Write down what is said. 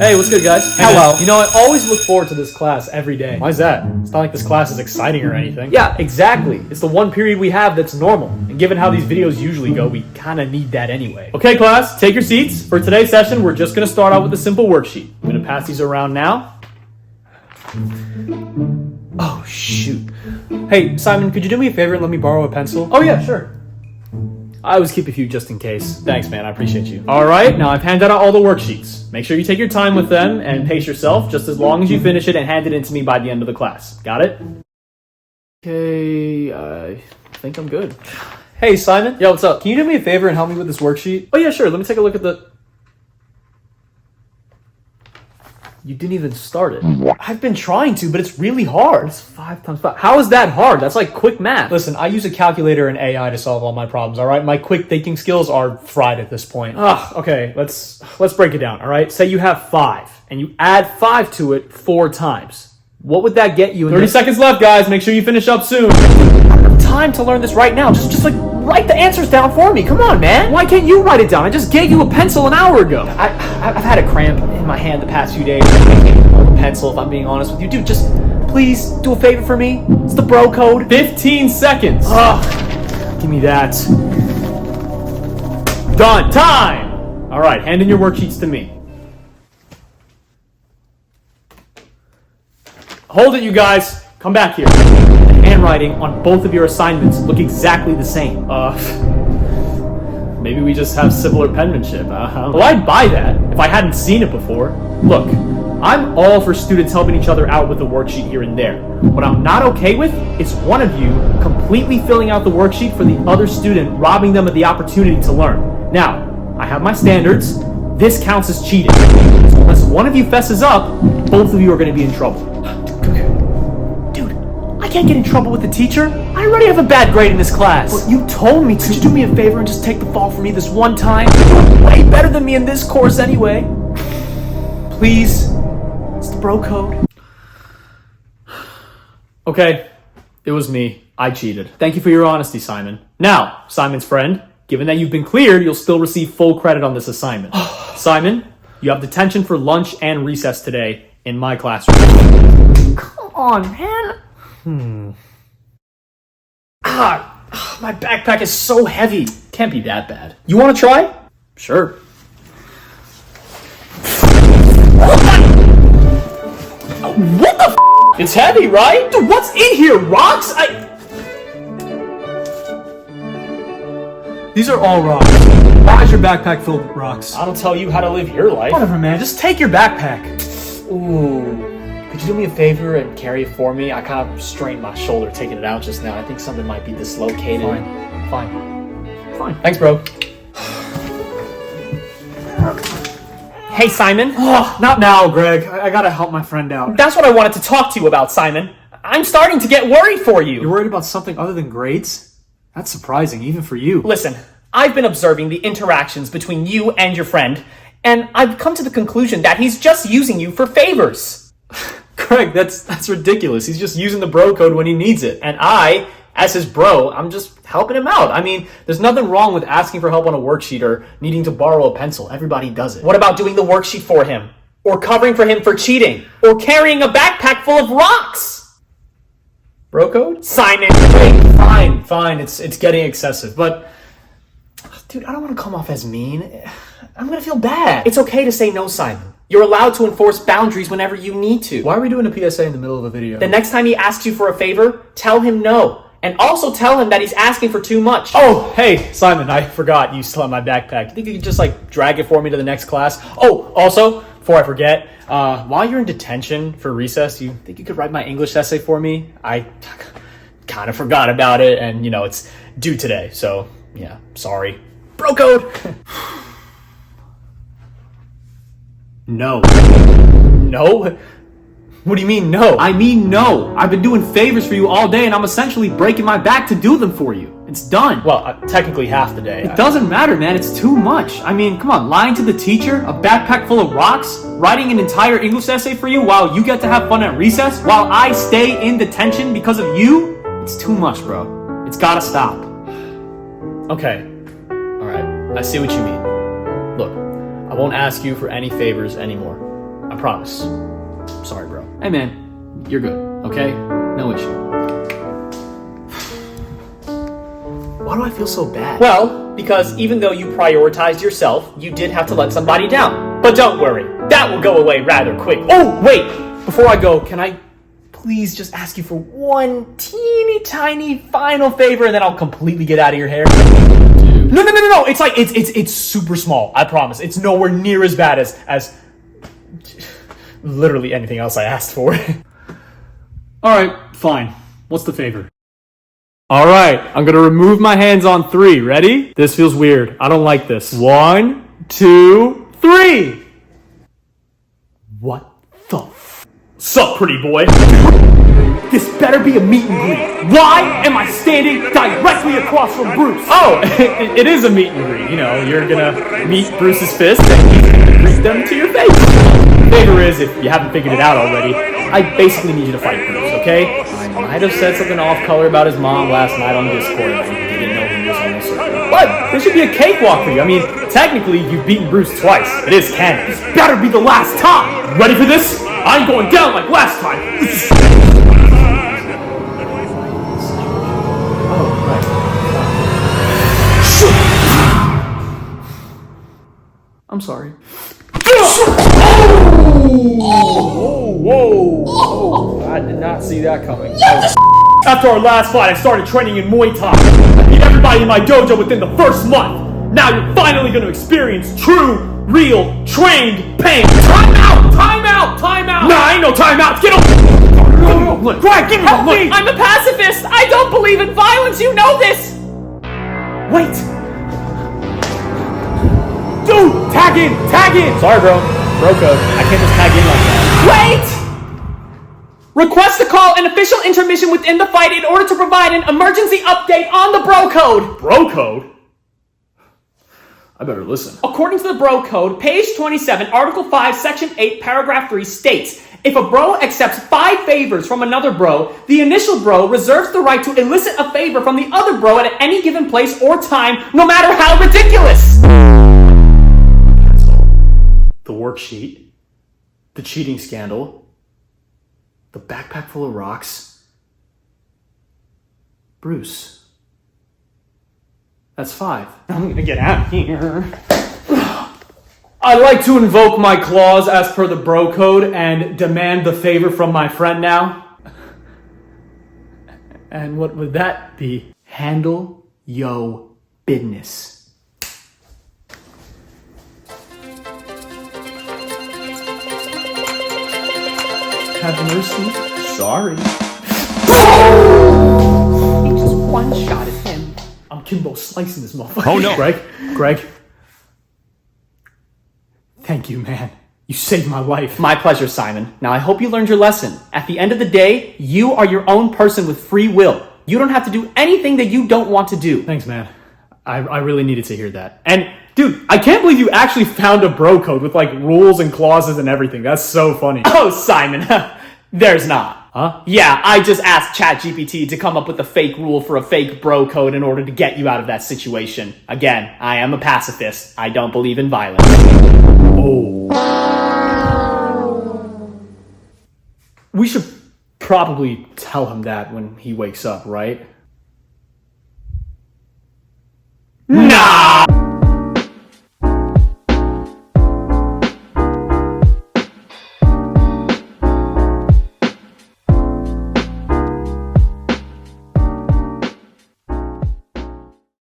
Hey, what's good, guys? Hello. You know, I always look forward to this class every day. Why is that? It's not like this class is exciting or anything. Yeah, exactly. It's the one period we have that's normal. And given how these videos usually go, we kind of need that anyway. Okay, class, take your seats. For today's session, we're just going to start out with a simple worksheet. I'm going to pass these around now. Oh, shoot. Hey, Simon, could you do me a favor and let me borrow a pencil? Oh, yeah, sure. I always keep a few just in case. Thanks, man. I appreciate you. All right, now I've handed out all the worksheets. Make sure you take your time with them and pace yourself just as long as you finish it and hand it in to me by the end of the class. Got it? Okay, I think I'm good. Hey, Simon. Yeah, what's up? Can you do me a favor and help me with this worksheet? Oh, yeah, sure. Let me take a look at the... You didn't even start it. I've been trying to, but it's really hard. It's 5 times 5. How is that hard? That's like quick math. Listen, I use a calculator and AI to solve all my problems, all right? My quick thinking skills are fried at this point. Okay, let's break it down, all right? Say you have 5, and you add 5 to it 4 times. What would that get you in 30 seconds left, guys. Make sure you finish up soon. I don't have time to learn this right now. Just like, write the answers down for me. Come on, man. Why can't you write it down? I just gave you a pencil an hour ago. I've had a cramp in my hand the past few days. I can't hold a pencil, if I'm being honest with you. Dude, just please do a favor for me. It's the bro code. 15 seconds. Give me that. Done. Time. All right, hand in your worksheets to me. Hold it, you guys. Come back here. The handwriting on both of your assignments look exactly the same. Maybe we just have similar penmanship. Well, I'd buy that if I hadn't seen it before. Look, I'm all for students helping each other out with the worksheet here and there. What I'm not okay with is one of you completely filling out the worksheet for the other student, robbing them of the opportunity to learn. Now, I have my standards. This counts as cheating. So unless one of you fesses up, both of you are going to be in trouble. Dude, I can't get in trouble with the teacher. I already have a bad grade in this class. Well, you told me to. Could you do me a favor and just take the fall for me this one time? You're doing way better than me in this course anyway. Please. It's the bro code. Okay, it was me. I cheated. Thank you for your honesty, Simon. Now, Simon's friend, given that you've been cleared, you'll still receive full credit on this assignment. Simon, you have detention for lunch and recess today in my classroom. Come on, man. My backpack is so heavy. Can't be that bad. You want to try? Sure. What the f***? It's heavy, right? Dude, what's in here? Rocks? These are all rocks. Why is your backpack filled with rocks? I don't tell you how to live your life. Whatever, man. Just take your backpack. Ooh. Could you do me a favor and carry it for me? I kind of strained my shoulder taking it out just now. I think something might be dislocated. Fine. Thanks, bro. Hey, Simon. Not now, Greg. I gotta help my friend out. That's what I wanted to talk to you about, Simon. I'm starting to get worried for you. You're worried about something other than grades? That's surprising, even for you. Listen, I've been observing the interactions between you and your friend, and I've come to the conclusion that he's just using you for favors. Greg, that's ridiculous. He's just using the bro code when he needs it. And I, as his bro, I'm just helping him out. I mean, There's nothing wrong with asking for help on a worksheet or needing to borrow a pencil. Everybody does it. what about doing the worksheet for him? Or covering for him for cheating? Or carrying a backpack full of rocks? Bro code? Simon! Fine. It's getting excessive. But, Dude, I don't want to come off as mean. I'm going to feel bad. It's okay to say no, Simon. You're allowed to enforce boundaries whenever you need to. why are we doing a PSA in the middle of a video? The next time he asks you for a favor, tell him no. And also tell him that he's asking for too much. Oh, hey, Simon, I forgot you still have my backpack. You think you could just, drag it for me to the next class? Oh, also, before I forget, while you're in detention for recess, you think you could write my English essay for me? I kind of forgot about it, and, it's due today, so, yeah, sorry. Bro code! No. No? What do you mean, no? I mean no. I've been doing favors for you all day, and I'm essentially breaking my back to do them for you. It's done. Well, technically half the day. It doesn't matter, man. It's too much. I mean, come on. Lying to the teacher, a backpack full of rocks, writing an entire English essay for you while you get to have fun at recess, while I stay in detention because of you? It's too much, bro. It's gotta stop. Okay. All right. I see what you mean. Look, I won't ask you for any favors anymore. I promise. Sorry, bro. Hey man, you're good, okay? No issue. Why do I feel so bad? Well, because even though you prioritized yourself, you did have to let somebody down. But don't worry, that will go away rather quick. Oh, wait! Before I go, can I please just ask you for one teeny tiny final favor and then I'll completely get out of your hair? No. It's like, it's super small. I promise. It's nowhere near as bad as literally anything else I asked for. Alright, fine. What's the favor? Alright, I'm gonna remove my hands on 3. Ready? This feels weird. I don't like this. 1, 2, 3! What the Sup, pretty boy? This better be a meet and greet. Why am I standing directly across from Bruce? Oh, it is a meet and greet. You know, you're gonna meet Bruce's fist and he's gonna greet them to your face. Favor is, if you haven't figured it out already, I basically need you to fight Bruce, okay? I might have said something off color about his mom last night on Discord, but you didn't know he was on the server. But this should be a cakewalk for you. I mean, technically, you've beaten Bruce twice. It is canon. This better be the last time. Ready for this? I'm going down like last time. I'm sorry. Whoa! I did not see that coming. After our last fight, I started training in Muay Thai. I beat everybody in my dojo within the first month. Now you're finally going to experience true, real, trained pain. Time out! Time out! Time out! Nah, ain't no time out! Get up! Look, Greg, give me Help the look! me! I'm a pacifist! I don't believe in violence! You know this! Wait! Dude! Tag in! Tag in! Sorry, bro. Bro code. I can't just tag in like that. Wait! Request to call an official intermission within the fight in order to provide an emergency update on the bro code. Bro code? I better listen. According to the bro code, page 27, article 5, section 8, paragraph 3 states, if a bro accepts 5 favors from another bro, the initial bro reserves the right to elicit a favor from the other bro at any given place or time, no matter how ridiculous. The worksheet, the cheating scandal, the backpack full of rocks. Bruce. That's 5. I'm gonna get out of here. I'd like to invoke my clause as per the bro code and demand the favor from my friend now. And what would that be? Handle yo business. Have mercy. Sorry. He just one-shotted him. I'm Kimbo slicing this motherfucker. Oh, no. Greg. Thank you, man. You saved my life. My pleasure, Simon. Now I hope you learned your lesson. At the end of the day, you are your own person with free will. You don't have to do anything that you don't want to do. Thanks, man. I really needed to hear that. And, dude, I can't believe you actually found a bro code with, like, rules and clauses and everything. That's so funny. Oh, Simon, there's not. Huh? Yeah, I just asked ChatGPT to come up with a fake rule for a fake bro code in order to get you out of that situation. Again, I am a pacifist. I don't believe in violence. Oh. We should probably tell him that when he wakes up, right? Nah!